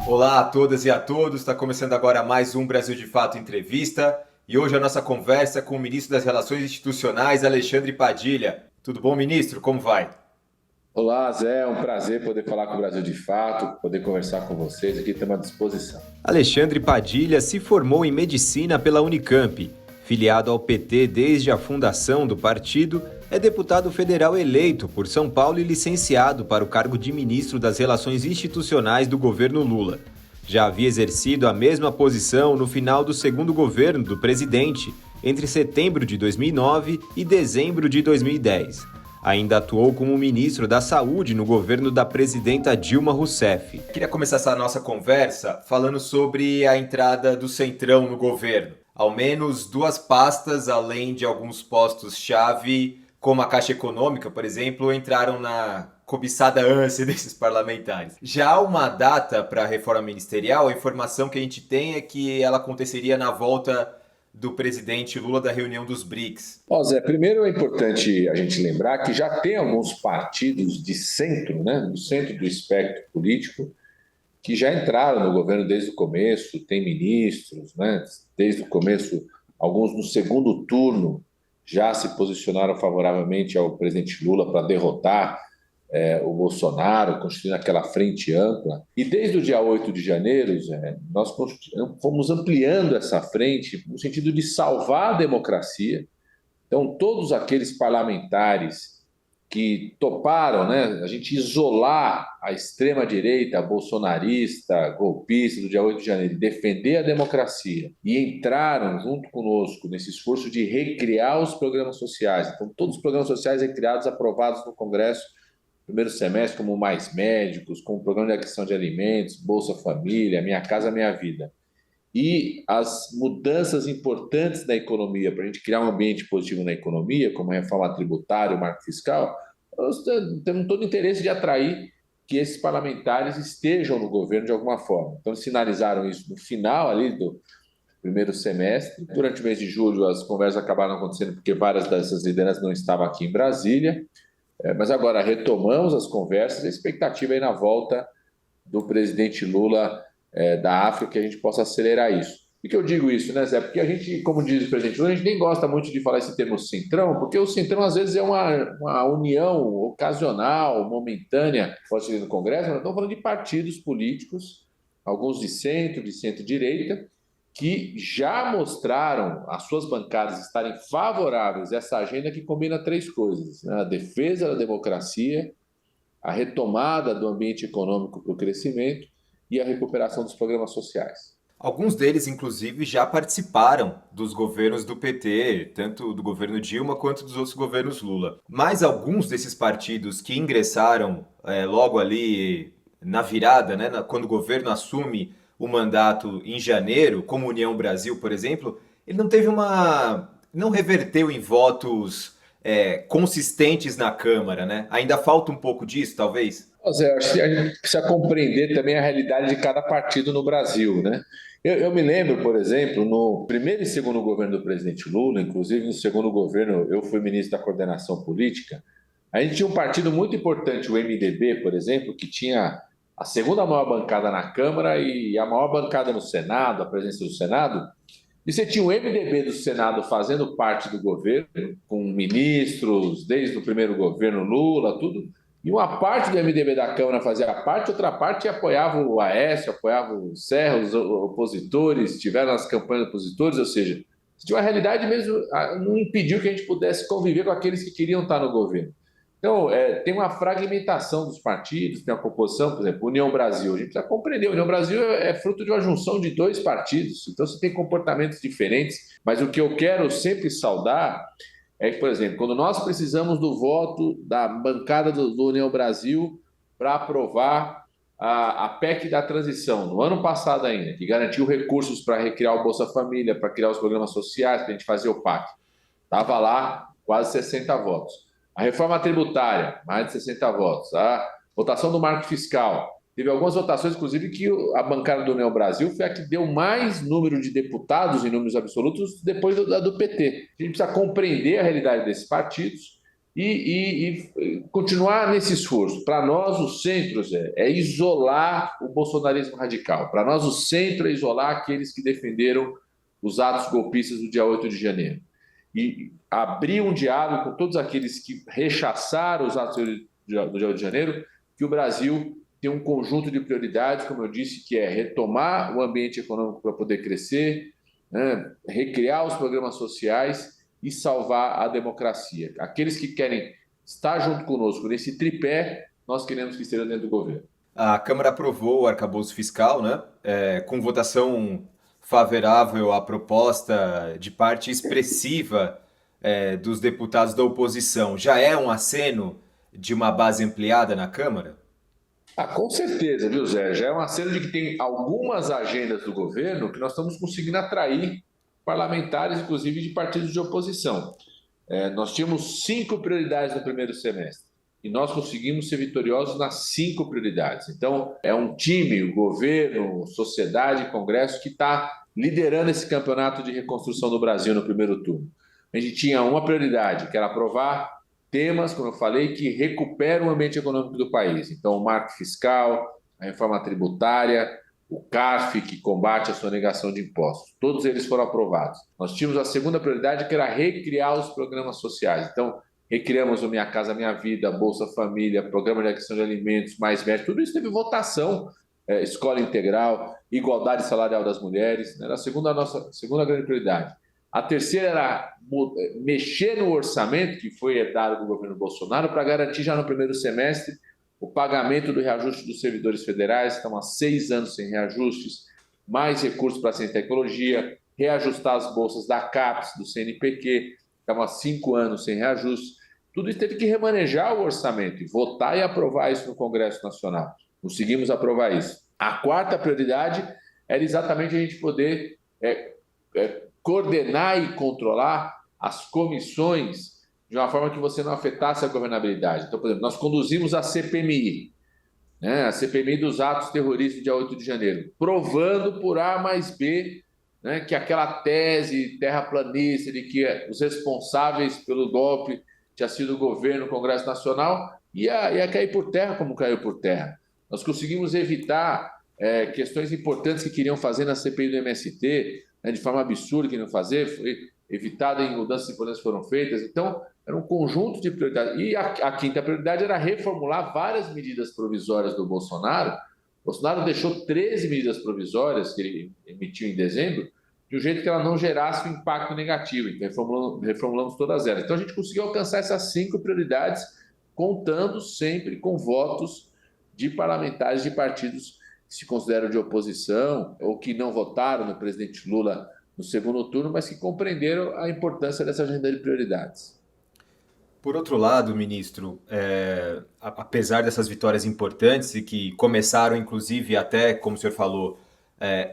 Olá a todas e a todos, está começando agora mais um Brasil de Fato Entrevista e hoje a nossa conversa é com o ministro das Relações Institucionais, Alexandre Padilha. Tudo bom, ministro? Como vai? Olá, Zé, é um prazer poder falar com o Brasil de Fato, poder conversar com vocês aqui, estamos à disposição. Alexandre Padilha se formou em medicina pela Unicamp. Filiado ao PT desde a fundação do partido, é deputado federal eleito por São Paulo e licenciado para o cargo de ministro das Relações Institucionais do governo Lula. Já havia exercido a mesma posição no final do segundo governo do presidente, entre setembro de 2009 e dezembro de 2010. Ainda atuou como ministro da Saúde no governo da presidenta Dilma Rousseff. Queria começar essa nossa conversa falando sobre a entrada do Centrão no governo. Ao menos duas pastas, além de alguns postos-chave, como a Caixa Econômica, por exemplo, entraram na cobiçada ânsia desses parlamentares. Já há uma data para a reforma ministerial, a informação que a gente tem é que ela aconteceria na volta do presidente Lula da reunião dos BRICS. Ó, Zé, primeiro é importante a gente lembrar que já tem alguns partidos de centro, né, do centro do espectro político, que já entraram no governo desde o começo, tem ministros, né, desde o começo, alguns no segundo turno já se posicionaram favoravelmente ao presidente Lula para derrotar o Bolsonaro, constituindo aquela frente ampla. E desde o dia 8 de janeiro, Zé, nós fomos ampliando essa frente no sentido de salvar a democracia. Então, todos aqueles parlamentares que toparam, né, a gente isolar a extrema-direita bolsonarista, golpista do dia 8 de janeiro, e defender a democracia, e entraram junto conosco nesse esforço de recriar os programas sociais. Então, todos os programas sociais recriados, aprovados no Congresso, primeiro semestre, como Mais Médicos, com o programa de aquisição de alimentos, Bolsa Família, Minha Casa Minha Vida. E as mudanças importantes na economia, para a gente criar um ambiente positivo na economia, como a reforma tributária, o marco fiscal, nós temos todo o interesse de atrair que esses parlamentares estejam no governo de alguma forma. Então, sinalizaram isso no final ali do primeiro semestre. Durante o mês de julho, as conversas acabaram acontecendo porque várias dessas lideranças não estavam aqui em Brasília. Mas agora retomamos as conversas, a expectativa é na volta do presidente Lula da África que a gente possa acelerar isso. Por que eu digo isso, né, Zé? Porque a gente, como diz o presidente Lula, a gente nem gosta muito de falar esse termo centrão, porque o centrão às vezes é uma união ocasional, momentânea, pode ser no Congresso, mas nós estamos falando de partidos políticos, alguns de centro-direita, que já mostraram as suas bancadas estarem favoráveis a essa agenda que combina três coisas, né? A defesa da democracia, a retomada do ambiente econômico para o crescimento e a recuperação dos programas sociais. Alguns deles, inclusive, já participaram dos governos do PT, tanto do governo Dilma quanto dos outros governos Lula. Mas alguns desses partidos que ingressaram logo ali na virada, né, quando o governo assume o mandato em janeiro, como União Brasil, por exemplo, ele não teve não reverteu em votos consistentes na Câmara, né? Ainda falta um pouco disso, talvez? Zé, acho que a gente precisa compreender também a realidade de cada partido no Brasil, né? Eu me lembro, por exemplo, no primeiro e segundo governo do presidente Lula, inclusive no segundo governo eu fui ministro da coordenação política, a gente tinha um partido muito importante, o MDB, por exemplo, que tinha a segunda maior bancada na Câmara e a maior bancada no Senado, a presença do Senado. E você tinha o MDB do Senado fazendo parte do governo, com ministros, desde o primeiro governo Lula, tudo. E uma parte do MDB da Câmara fazia parte, outra parte apoiava o Aécio, apoiava o Serra, os opositores, estiveram nas campanhas opositores, ou seja, tinha uma realidade mesmo, não impediu que a gente pudesse conviver com aqueles que queriam estar no governo. Então, tem uma fragmentação dos partidos, tem uma composição, por exemplo, União Brasil. A gente precisa compreender, União Brasil é fruto de uma junção de dois partidos, então você tem comportamentos diferentes, mas o que eu quero sempre saudar é que, por exemplo, quando nós precisamos do voto da bancada do União Brasil para aprovar a PEC da transição, no ano passado ainda, que garantiu recursos para recriar o Bolsa Família, para criar os programas sociais, para a gente fazer o PAC. Estava lá quase 60 votos. A reforma tributária, mais de 60 votos. A votação do marco fiscal. Teve algumas votações, inclusive, que a bancada do União Brasil foi a que deu mais número de deputados em números absolutos depois da do PT. A gente precisa compreender a realidade desses partidos e continuar nesse esforço. Para nós, o centro, Zé, é isolar o bolsonarismo radical. Para nós, o centro é isolar aqueles que defenderam os atos golpistas do dia 8 de janeiro. E abrir um diálogo com todos aqueles que rechaçaram os atos do dia 8 de janeiro, que o Brasil tem um conjunto de prioridades, como eu disse, que é retomar o ambiente econômico para poder crescer, né, recriar os programas sociais e salvar a democracia. Aqueles que querem estar junto conosco nesse tripé, nós queremos que estejam dentro do governo. A Câmara aprovou o arcabouço fiscal, né? Com votação favorável à proposta de parte expressiva dos deputados da oposição. Já é um aceno de uma base ampliada na Câmara? Com certeza, viu, Zé? Já é um aceno de que tem algumas agendas do governo que nós estamos conseguindo atrair parlamentares, inclusive de partidos de oposição. Nós tínhamos 5 prioridades no primeiro semestre e nós conseguimos ser vitoriosos nas 5 prioridades. Então, é um time, o governo, sociedade, Congresso, que está liderando esse campeonato de reconstrução do Brasil no primeiro turno. A gente tinha uma prioridade, que era aprovar temas, como eu falei, que recuperam o ambiente econômico do país. Então, o marco fiscal, a reforma tributária, o CARF, que combate a sonegação de impostos. Todos eles foram aprovados. Nós tínhamos a segunda prioridade, que era recriar os programas sociais. Então, recriamos o Minha Casa Minha Vida, Bolsa Família, Programa de Aquisição de Alimentos, Mais Médicos, tudo isso teve votação, escola integral, igualdade salarial das mulheres, era a nossa segunda grande prioridade. A terceira era mexer no orçamento, que foi herdado do governo Bolsonaro, para garantir já no primeiro semestre o pagamento do reajuste dos servidores federais, estão há 6 anos sem reajustes, mais recursos para a ciência e tecnologia, reajustar as bolsas da CAPES, do CNPq, estão há 5 anos sem reajustes. Tudo isso teve que remanejar o orçamento e votar e aprovar isso no Congresso Nacional. Conseguimos aprovar isso. A quarta prioridade era exatamente a gente poder coordenar e controlar as comissões de uma forma que você não afetasse a governabilidade. Então, por exemplo, nós conduzimos a CPMI, né, a CPMI dos atos terroristas do dia 8 de janeiro, provando por A mais B, né, que aquela tese terraplanista de que os responsáveis pelo golpe tinha sido o governo, o Congresso Nacional, ia cair por terra como caiu por terra. Nós conseguimos evitar questões importantes que queriam fazer na CPI do MST, né, de forma absurda que não fazer, foi evitado em mudanças importantes foram feitas. Então, era um conjunto de prioridades. E a quinta prioridade era reformular várias medidas provisórias do Bolsonaro. O Bolsonaro deixou 13 medidas provisórias que ele emitiu em dezembro, de um jeito que ela não gerasse um impacto negativo. Então, reformulamos todas elas. Então, a gente conseguiu alcançar essas 5 prioridades, contando sempre com votos de parlamentares de partidos que se consideram de oposição ou que não votaram no presidente Lula no segundo turno, mas que compreenderam a importância dessa agenda de prioridades. Por outro lado, ministro, apesar dessas vitórias importantes e que começaram, inclusive, até, como o senhor falou,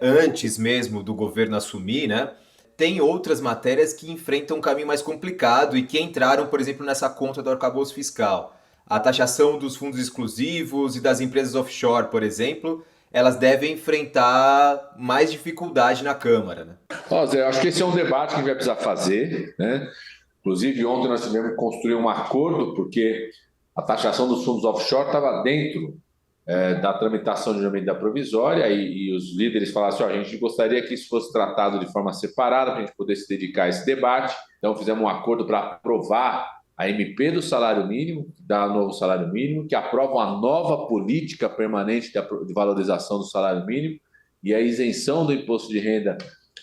antes mesmo do governo assumir, né? Tem outras matérias que enfrentam um caminho mais complicado e que entraram, por exemplo, nessa conta do arcabouço fiscal. A taxação dos fundos exclusivos e das empresas offshore, por exemplo, elas devem enfrentar mais dificuldade na Câmara, né? Zé, eu acho que esse é um debate que a gente vai precisar fazer, né? Inclusive, ontem nós tivemos que construir um acordo, porque a taxação dos fundos offshore estava dentro da tramitação de medida provisória e os líderes falaram assim, a gente gostaria que isso fosse tratado de forma separada para a gente poder se dedicar a esse debate. Então, fizemos um acordo para aprovar a MP do salário mínimo, que dá novo salário mínimo, que aprova uma nova política permanente de valorização do salário mínimo e a isenção do imposto de renda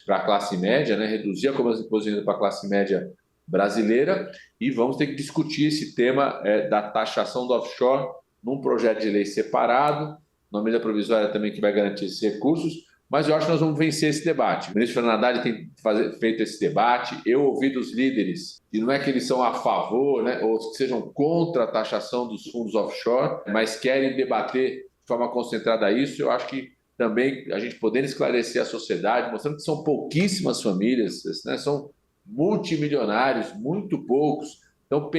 para a classe média, né? Reduzir a cobrança de imposto de renda para a classe média brasileira, e vamos ter que discutir esse tema da taxação do offshore num projeto de lei separado, na medida provisória também que vai garantir esses recursos, mas eu acho que nós vamos vencer esse debate. O ministro Fernando Haddad tem feito esse debate, eu ouvi dos líderes, e não é que eles são a favor, né, ou que sejam contra a taxação dos fundos offshore, mas querem debater de forma concentrada isso. Eu acho que também a gente podendo esclarecer a sociedade, mostrando que são pouquíssimas famílias, né, são multimilionários, muito poucos. Então,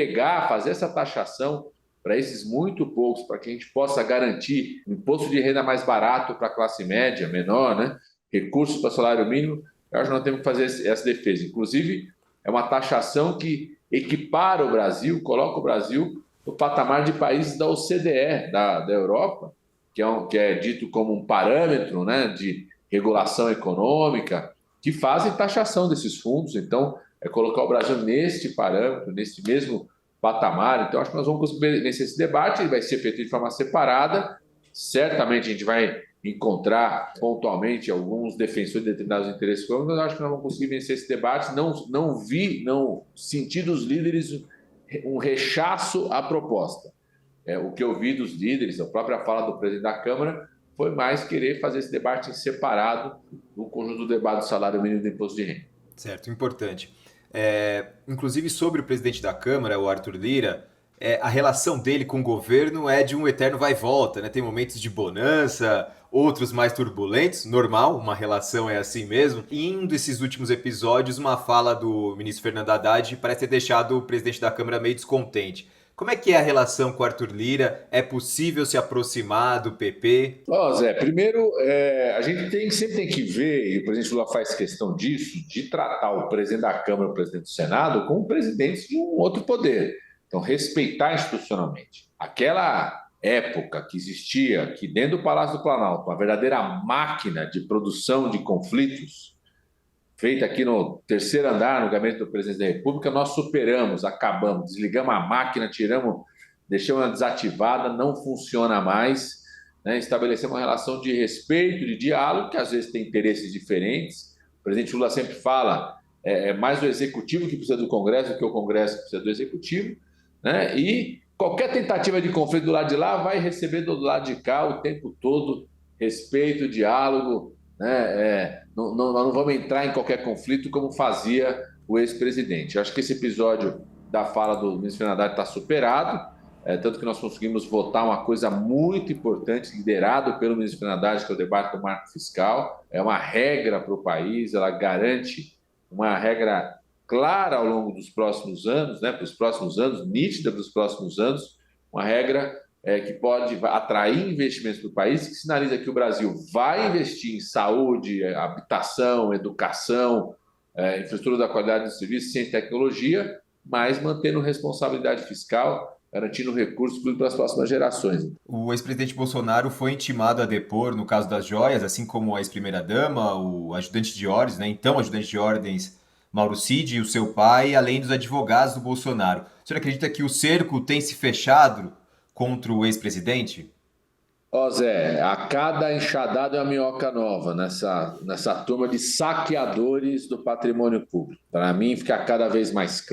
fazer essa taxação para esses muito poucos, para que a gente possa garantir um imposto de renda mais barato para a classe média, menor, né? Recursos para salário mínimo, eu acho que nós temos que fazer essa defesa. Inclusive, é uma taxação que equipara o Brasil, coloca o Brasil no patamar de países da OCDE, da Europa, que é dito como um parâmetro, né, de regulação econômica, que fazem taxação desses fundos. Então, é colocar o Brasil neste parâmetro, neste mesmo patamar. Então, acho que nós vamos conseguir vencer esse debate. Ele vai ser feito de forma separada. Certamente a gente vai encontrar pontualmente alguns defensores de determinados interesses econômicos, mas acho que nós vamos conseguir vencer esse debate. Não senti dos líderes um rechaço à proposta. O que eu vi dos líderes, a própria fala do presidente da Câmara, foi mais querer fazer esse debate em separado do conjunto do debate do salário mínimo do imposto de renda. Certo, importante. Inclusive sobre o presidente da Câmara, o Arthur Lira, a relação dele com o governo é de um eterno vai e volta, né? Tem momentos de bonança, outros mais turbulentos, normal, uma relação é assim mesmo. E em um desses últimos episódios, uma fala do ministro Fernando Haddad parece ter deixado o presidente da Câmara meio descontente. Como é que é a relação com o Arthur Lira? É possível se aproximar do PP? Zé, primeiro, a gente sempre tem que ver, e o presidente Lula faz questão disso, de tratar o presidente da Câmara e o presidente do Senado como presidentes de um outro poder. Então, respeitar institucionalmente. Aquela época que existia aqui dentro do Palácio do Planalto, uma verdadeira máquina de produção de conflitos, feita aqui no terceiro andar, no gabinete do presidente da República, nós superamos, acabamos, desligamos a máquina, deixamos ela desativada, não funciona mais, né? Estabelecemos uma relação de respeito, de diálogo, que às vezes tem interesses diferentes. O presidente Lula sempre fala, é mais o executivo que precisa do Congresso do que o Congresso que precisa do executivo, né? E qualquer tentativa de conflito do lado de lá vai receber do lado de cá o tempo todo respeito, diálogo, né? Nós não vamos entrar em qualquer conflito como fazia o ex-presidente. Acho que esse episódio da fala do ministro Fernando Haddad está superado, tanto que nós conseguimos votar uma coisa muito importante, liderado pelo ministro Fernando Haddad, que é o debate do marco fiscal. É uma regra para o país, ela garante uma regra clara ao longo dos próximos anos, né, para os próximos anos, nítida para os próximos anos, uma regra que pode atrair investimentos para o país, que sinaliza que o Brasil vai investir em saúde, habitação, educação, infraestrutura da qualidade do serviço, ciência e tecnologia, mas mantendo responsabilidade fiscal, garantindo recursos para as próximas gerações. O ex-presidente Bolsonaro foi intimado a depor no caso das joias, assim como a ex-primeira-dama, o ajudante de ordens, né, então ajudante de ordens Mauro Cid e o seu pai, além dos advogados do Bolsonaro. O senhor acredita que o cerco tem se fechado contra o ex-presidente? Zé, a cada enxadada é uma minhoca nova nessa turma de saqueadores do patrimônio público. Para mim, fica cada vez mais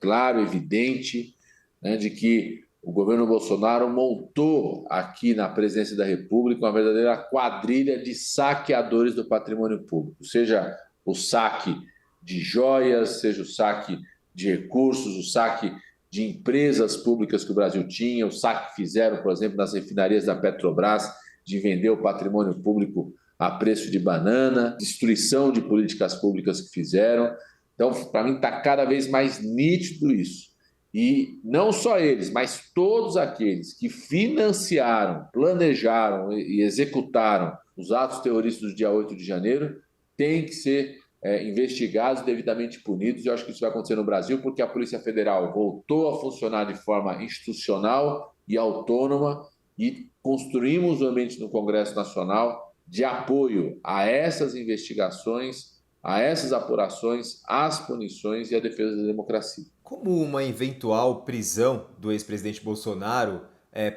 claro, evidente, né, de que o governo Bolsonaro montou aqui na presidência da República uma verdadeira quadrilha de saqueadores do patrimônio público, seja o saque de joias, seja o saque de recursos, o saque de empresas públicas que o Brasil tinha, o saque que fizeram, por exemplo, nas refinarias da Petrobras, de vender o patrimônio público a preço de banana, destruição de políticas públicas que fizeram. Então, para mim, está cada vez mais nítido isso. E não só eles, mas todos aqueles que financiaram, planejaram e executaram os atos terroristas do dia 8 de janeiro têm que ser investigados, devidamente punidos. Eu acho que isso vai acontecer no Brasil, porque a Polícia Federal voltou a funcionar de forma institucional e autônoma e construímos um ambiente no Congresso Nacional de apoio a essas investigações, a essas apurações, às punições e à defesa da democracia. Como uma eventual prisão do ex-presidente Bolsonaro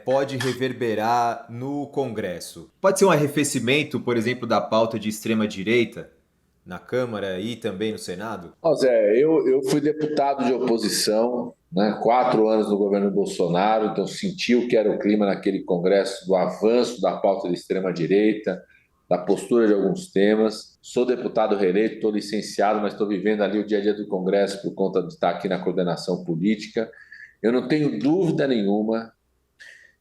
pode reverberar no Congresso? Pode ser um arrefecimento, por exemplo, da pauta de extrema-direita na Câmara e também no Senado? Zé, eu fui deputado de oposição, né, 4 anos no governo Bolsonaro, então senti o que era o clima naquele Congresso do avanço da pauta de extrema-direita, da postura de alguns temas. Sou deputado reeleito, estou licenciado, mas estou vivendo ali o dia a dia do Congresso por conta de estar aqui na coordenação política. Eu não tenho dúvida nenhuma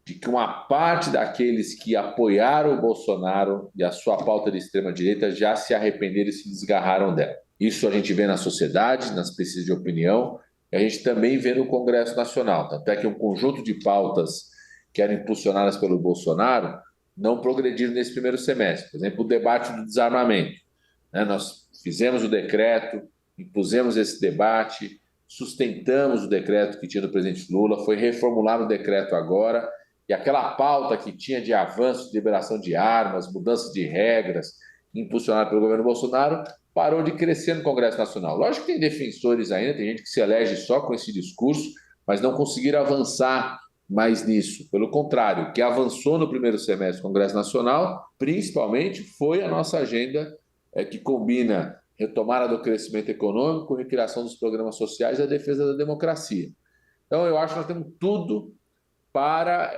de que uma parte daqueles que apoiaram o Bolsonaro e a sua pauta de extrema-direita já se arrependeram e se desgarraram dela. Isso a gente vê na sociedade, nas pesquisas de opinião, e a gente também vê no Congresso Nacional. Até que um conjunto de pautas que eram impulsionadas pelo Bolsonaro não progrediram nesse primeiro semestre. Por exemplo, o debate do desarmamento. Nós fizemos o decreto, impusemos esse debate, sustentamos o decreto que tinha do presidente Lula, foi reformulado o decreto agora, e aquela pauta que tinha de avanço de liberação de armas, mudança de regras, impulsionada pelo governo Bolsonaro, parou de crescer no Congresso Nacional. Lógico que tem defensores ainda, tem gente que se elege só com esse discurso, mas não conseguiram avançar mais nisso. Pelo contrário, o que avançou no primeiro semestre do Congresso Nacional, principalmente, foi a nossa agenda que combina retomada do crescimento econômico, recriação dos programas sociais e a defesa da democracia. Então, eu acho que nós temos tudo para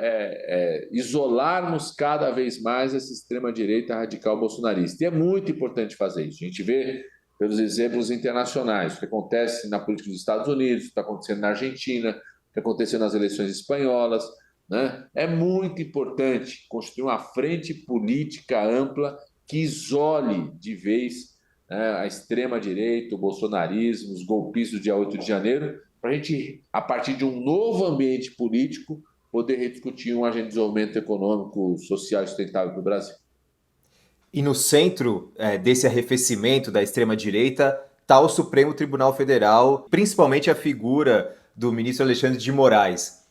isolarmos cada vez mais essa extrema-direita radical bolsonarista. E é muito importante fazer isso. A gente vê pelos exemplos internacionais, o que acontece na política dos Estados Unidos, o que está acontecendo na Argentina, o que aconteceu nas eleições espanholas. Né? É muito importante construir uma frente política ampla que isole de vez a extrema-direita, o bolsonarismo, os golpistas do dia 8 de janeiro, para a gente, a partir de um novo ambiente político, poder rediscutir um agente de desenvolvimento econômico, social e sustentável para o Brasil. E no centro desse arrefecimento da extrema-direita está o Supremo Tribunal Federal, principalmente a figura do ministro Alexandre de Moraes.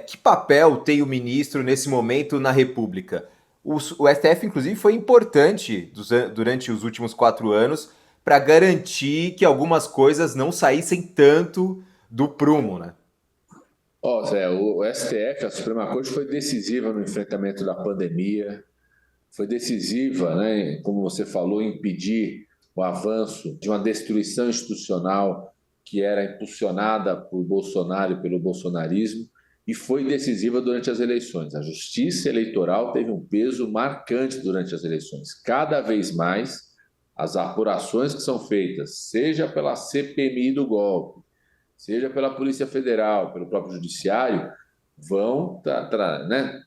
Que papel tem o ministro nesse momento na República? O STF, inclusive, foi importante durante os últimos 4 anos para garantir que algumas coisas não saíssem tanto do prumo, né? Zé, o STF, a Suprema Corte, foi decisiva no enfrentamento da pandemia, foi decisiva, né, como você falou, em impedir o avanço de uma destruição institucional que era impulsionada por Bolsonaro e pelo bolsonarismo, e foi decisiva durante as eleições. A justiça eleitoral teve um peso marcante durante as eleições. Cada vez mais, as apurações que são feitas, seja pela CPMI do golpe, seja pela Polícia Federal, pelo próprio Judiciário, vão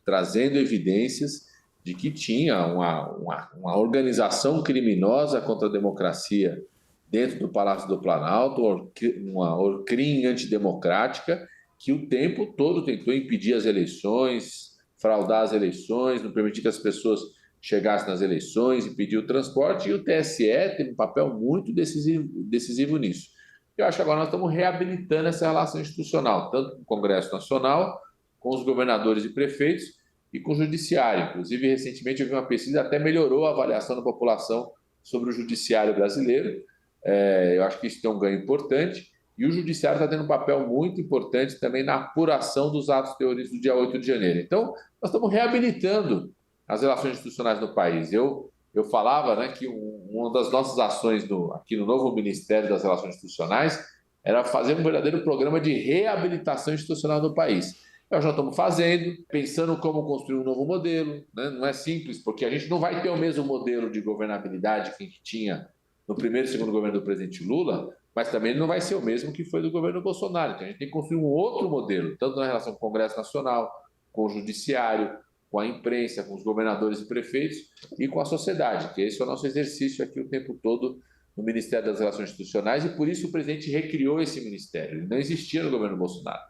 trazendo evidências de que tinha uma organização criminosa contra a democracia dentro do Palácio do Planalto, uma orcrim antidemocrática, que o tempo todo tentou impedir as eleições, fraudar as eleições, não permitir que as pessoas chegassem nas eleições, impedir o transporte, e o TSE tem um papel muito decisivo nisso. Eu acho que agora nós estamos reabilitando essa relação institucional, tanto com o Congresso Nacional, com os governadores e prefeitos e com o Judiciário. Inclusive, recentemente eu vi uma pesquisa que até melhorou a avaliação da população sobre o Judiciário brasileiro. Eu acho que isso tem um ganho importante. E o Judiciário está tendo um papel muito importante também na apuração dos atos terroristas do dia 8 de janeiro. Então, nós estamos reabilitando as relações institucionais no país. Eu falava que uma das nossas ações aqui no novo Ministério das Relações Institucionais era fazer um verdadeiro programa de reabilitação institucional do país. Nós já estamos fazendo, pensando como construir um novo modelo. Né? Não é simples, porque a gente não vai ter o mesmo modelo de governabilidade que a gente tinha no primeiro e segundo governo do presidente Lula, mas também ele não vai ser o mesmo que foi do governo Bolsonaro. Então a gente tem que construir um outro modelo, tanto na relação com o Congresso Nacional, com o Judiciário, com a imprensa, com os governadores e prefeitos e com a sociedade, que esse é o nosso exercício aqui o tempo todo no Ministério das Relações Institucionais, e por isso o presidente recriou esse ministério. Ele não existia no governo Bolsonaro.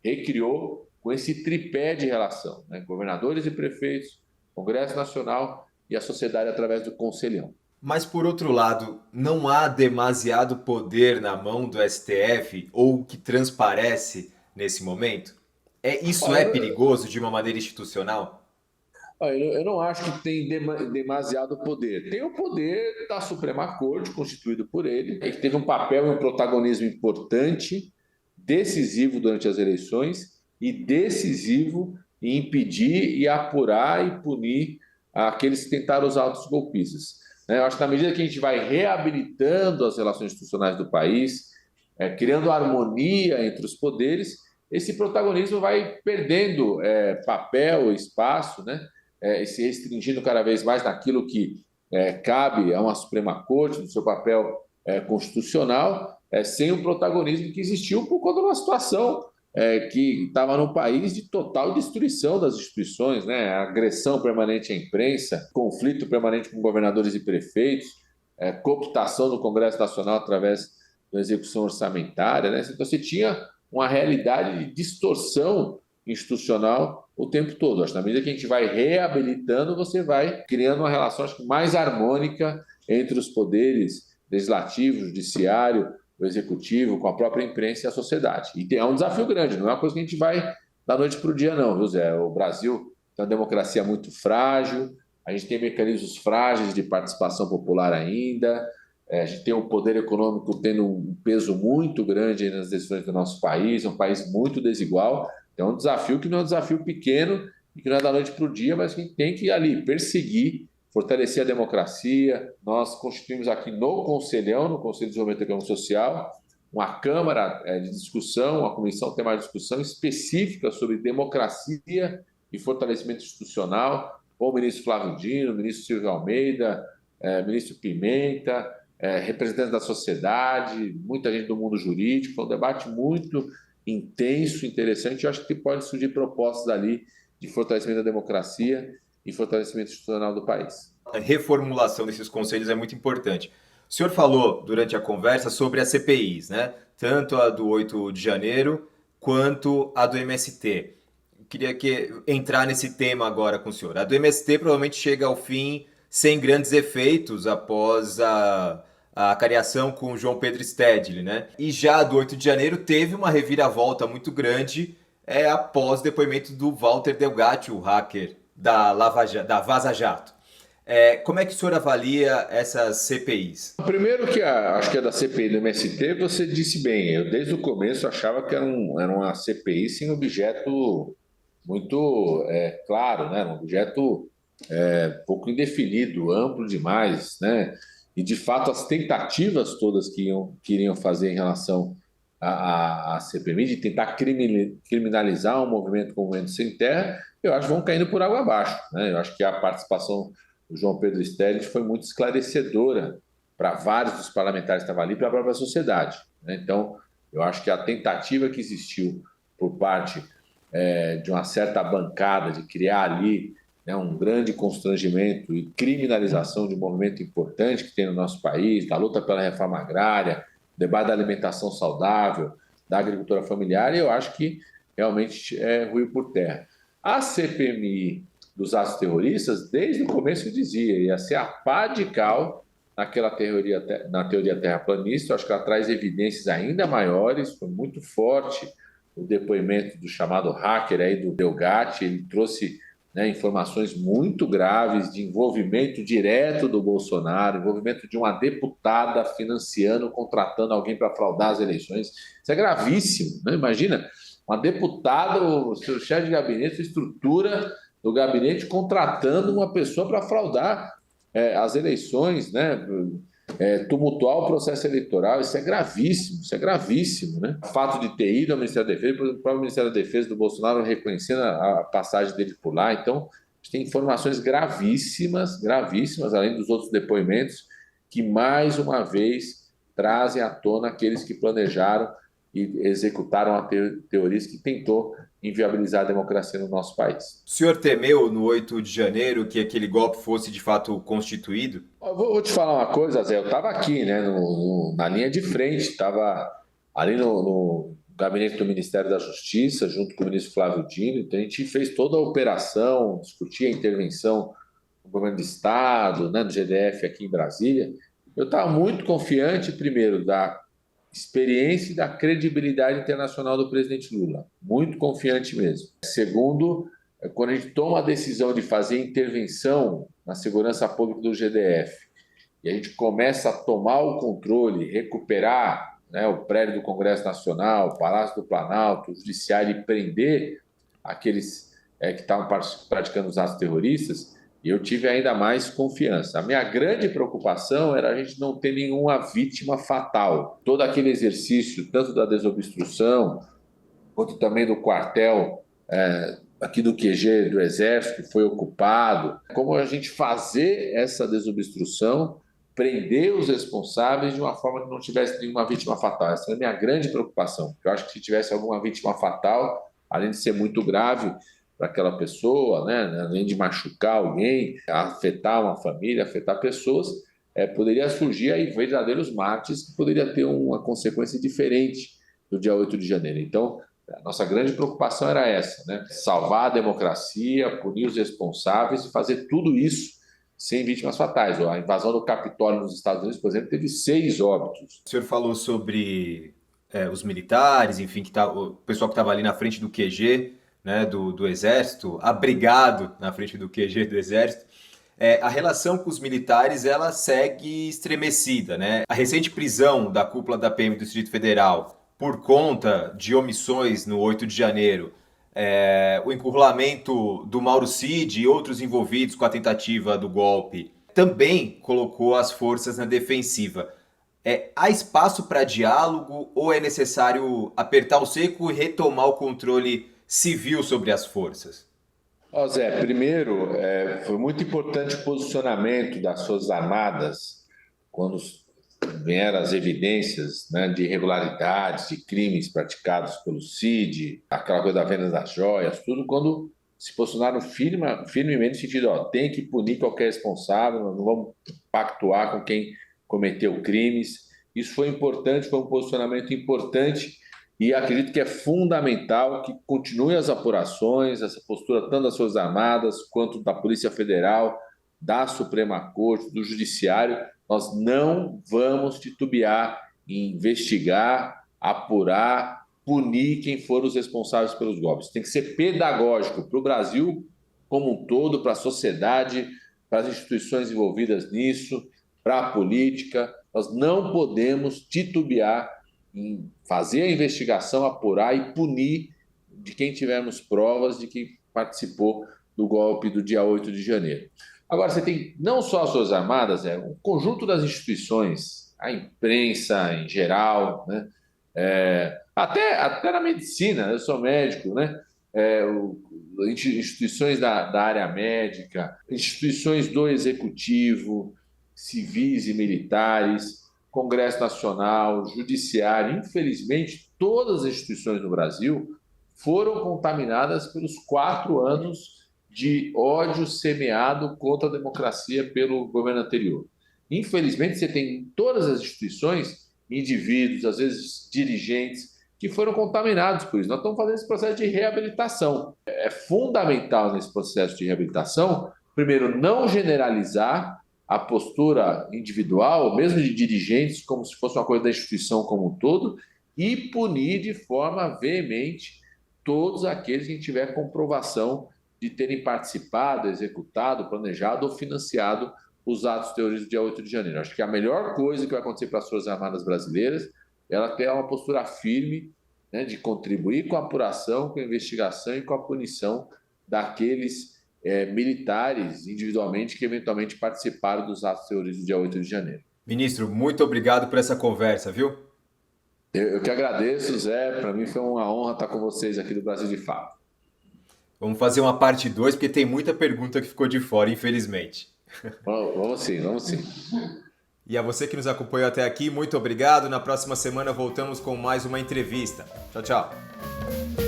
Recriou com esse tripé de relação, né? Governadores e prefeitos, Congresso Nacional e a sociedade através do Conselhão. Mas, por outro lado, não há demasiado poder na mão do STF ou que transparece nesse momento? Isso é perigoso de uma maneira institucional? Eu não acho que tem demasiado poder. Tem o poder da Suprema Corte, constituído por ele, que teve um papel e um protagonismo importante, decisivo durante as eleições e decisivo em impedir e apurar e punir aqueles que tentaram os atos golpistas. Eu acho que na medida que a gente vai reabilitando as relações institucionais do país, criando harmonia entre os poderes, esse protagonismo vai perdendo papel, espaço, né? E se restringindo cada vez mais naquilo que cabe a uma Suprema Corte, no seu papel constitucional, sem o protagonismo que existiu por conta de uma situação que estava num país de total destruição das instituições, né? Agressão permanente à imprensa, conflito permanente com governadores e prefeitos, cooptação do Congresso Nacional através da execução orçamentária, né? Então você tinha uma realidade de distorção institucional o tempo todo. Acho que na medida que a gente vai reabilitando, você vai criando uma relação, acho que, mais harmônica entre os poderes legislativo, judiciário, o executivo, com a própria imprensa e a sociedade. E é um desafio grande, não é uma coisa que a gente vai da noite para o dia, não, viu, Zé? O Brasil tem uma democracia muito frágil, a gente tem mecanismos frágeis de participação popular ainda, a gente tem um poder econômico tendo um peso muito grande nas decisões do nosso país, é um país muito desigual. É um desafio que não é um desafio pequeno e que não é da noite para o dia, mas que a gente tem que ali perseguir, fortalecer a democracia. Nós constituímos aqui no Conselhão, no Conselho de Desenvolvimento Econômico e Social, uma Câmara de discussão, uma comissão temática de discussão específica sobre democracia e fortalecimento institucional, com o ministro Flávio Dino, o ministro Silvio Almeida, ministro Pimenta, representantes da sociedade, muita gente do mundo jurídico. Foi um debate muito intenso, interessante. Eu acho que pode surgir propostas ali de fortalecimento da democracia e fortalecimento institucional do país. A reformulação desses conselhos é muito importante. O senhor falou durante a conversa sobre as CPIs, né? Tanto a do 8 de janeiro quanto a do MST. Eu queria entrar nesse tema agora com o senhor. A do MST provavelmente chega ao fim sem grandes efeitos após a cariação com o João Pedro Stedley, né? E já a do 8 de janeiro teve uma reviravolta muito grande após o depoimento do Walter Delgatti, o hacker da Vaza Jato. Como é que o senhor avalia essas CPIs? Primeiro que acho que a da CPI do MST, você disse bem, eu desde o começo achava que era uma CPI sem objeto muito claro, né? Um objeto pouco indefinido, amplo demais, né? E de fato as tentativas todas que iriam fazer em relação à CPMI, de tentar criminalizar um movimento como o Movimento Sem Terra, eu acho que vão caindo por água abaixo, né? Eu acho que a participação do João Pedro Stedley foi muito esclarecedora para vários dos parlamentares que estavam ali e para a própria sociedade, né? Então, eu acho que a tentativa que existiu por parte de uma certa bancada de criar ali, né, um grande constrangimento e criminalização de um movimento importante que tem no nosso país, da luta pela reforma agrária, debate da alimentação saudável, da agricultura familiar, e eu acho que realmente ruiu por terra. A CPMI dos atos terroristas, desde o começo eu dizia, ia ser a pá de cal na teoria terraplanista. Eu acho que ela traz evidências ainda maiores, foi muito forte o depoimento do chamado hacker aí do Delgatti, ele trouxe, né, informações muito graves de envolvimento direto do Bolsonaro, envolvimento de uma deputada financiando, contratando alguém para fraudar as eleições. Isso é gravíssimo, né? Imagina, uma deputada, o seu chefe de gabinete, estrutura do gabinete contratando uma pessoa para fraudar as eleições, né? Tumultuar o processo eleitoral. Isso é gravíssimo, né? O fato de ter ido ao Ministério da Defesa, o próprio Ministério da Defesa do Bolsonaro reconhecendo a passagem dele por lá. Então, a gente tem informações gravíssimas, além dos outros depoimentos, que mais uma vez trazem à tona aqueles que planejaram e executaram a teoria que tentou inviabilizar a democracia no nosso país. O senhor temeu no 8 de janeiro que aquele golpe fosse de fato constituído? Eu vou te falar uma coisa, Zé. Eu estava aqui, né, na linha de frente, estava ali no gabinete do Ministério da Justiça, junto com o ministro Flávio Dino. Então, a gente fez toda a operação, discutia a intervenção do governo do Estado, né, do GDF aqui em Brasília. Eu estava muito confiante, primeiro, da experiência e da credibilidade internacional do presidente Lula. Muito confiante mesmo. Segundo, quando a gente toma a decisão de fazer intervenção na segurança pública do GDF e a gente começa a tomar o controle, recuperar, né, o prédio do Congresso Nacional, o Palácio do Planalto, o Judiciário e prender aqueles que estavam praticando os atos terroristas, eu tive ainda mais confiança. A minha grande preocupação era a gente não ter nenhuma vítima fatal. Todo aquele exercício, tanto da desobstrução, quanto também do quartel aqui do QG do Exército, que foi ocupado. Como a gente fazer essa desobstrução, prender os responsáveis de uma forma que não tivesse nenhuma vítima fatal. Essa é a minha grande preocupação. Eu acho que se tivesse alguma vítima fatal, além de ser muito grave para aquela pessoa, né, além de machucar alguém, afetar uma família, afetar pessoas, poderia surgir aí verdadeiros mártires que poderia ter uma consequência diferente do dia 8 de janeiro. Então, a nossa grande preocupação era essa, né? Salvar a democracia, punir os responsáveis e fazer tudo isso sem vítimas fatais. A invasão do Capitólio nos Estados Unidos, por exemplo, teve 6 óbitos. O senhor falou sobre os militares, enfim, o pessoal que estava ali na frente do QG, né, do Exército, abrigado na frente do QG do Exército. A relação com os militares ela segue estremecida, né? A recente prisão da cúpula da PM do Distrito Federal por conta de omissões no 8 de janeiro, o encurralamento do Mauro Cid e outros envolvidos com a tentativa do golpe também colocou as forças na defensiva. Há espaço para diálogo ou é necessário apertar o seco e retomar o controle civil sobre as forças? Zé, primeiro, foi muito importante o posicionamento das Forças Armadas quando vieram as evidências, né, de irregularidades, de crimes praticados pelo CID, aquela coisa da venda das joias, tudo, quando se posicionaram firmemente no sentido, tem que punir qualquer responsável, nós não vamos pactuar com quem cometeu crimes. Isso foi importante, foi um posicionamento importante e acredito que é fundamental que continue as apurações, essa postura tanto das Forças Armadas quanto da Polícia Federal, da Suprema Corte, do Judiciário. Nós não vamos titubear em investigar, apurar, punir quem for os responsáveis pelos golpes. Tem que ser pedagógico para o Brasil como um todo, para a sociedade, para as instituições envolvidas nisso, para a política. Nós não podemos titubear em fazer a investigação, apurar e punir de quem tivermos provas de que participou do golpe do dia 8 de janeiro. Agora, você tem não só as Forças Armadas, um conjunto das instituições, a imprensa em geral, né? Até na medicina, eu sou médico, né? Instituições da área médica, instituições do executivo, civis e militares, Congresso Nacional, Judiciário. Infelizmente, todas as instituições no Brasil foram contaminadas pelos 4 anos de ódio semeado contra a democracia pelo governo anterior. Infelizmente, você tem em todas as instituições indivíduos, às vezes dirigentes, que foram contaminados por isso. Nós estamos fazendo esse processo de reabilitação. É fundamental nesse processo de reabilitação, primeiro, não generalizar a postura individual, mesmo de dirigentes, como se fosse uma coisa da instituição como um todo, e punir de forma veemente todos aqueles que tiver comprovação de terem participado, executado, planejado ou financiado os atos terroristas do dia 8 de janeiro. Acho que a melhor coisa que vai acontecer para as Forças Armadas brasileiras é ela ter uma postura firme, né, de contribuir com a apuração, com a investigação e com a punição daqueles militares individualmente que eventualmente participaram dos atos terroristas do dia 8 de janeiro. Ministro, muito obrigado por essa conversa, viu? Eu que agradeço, Zé. Para mim foi uma honra estar com vocês aqui do Brasil de Fato. Vamos fazer uma parte 2, porque tem muita pergunta que ficou de fora, infelizmente. Vamos sim. E a você que nos acompanhou até aqui, muito obrigado. Na próxima semana voltamos com mais uma entrevista. Tchau, tchau.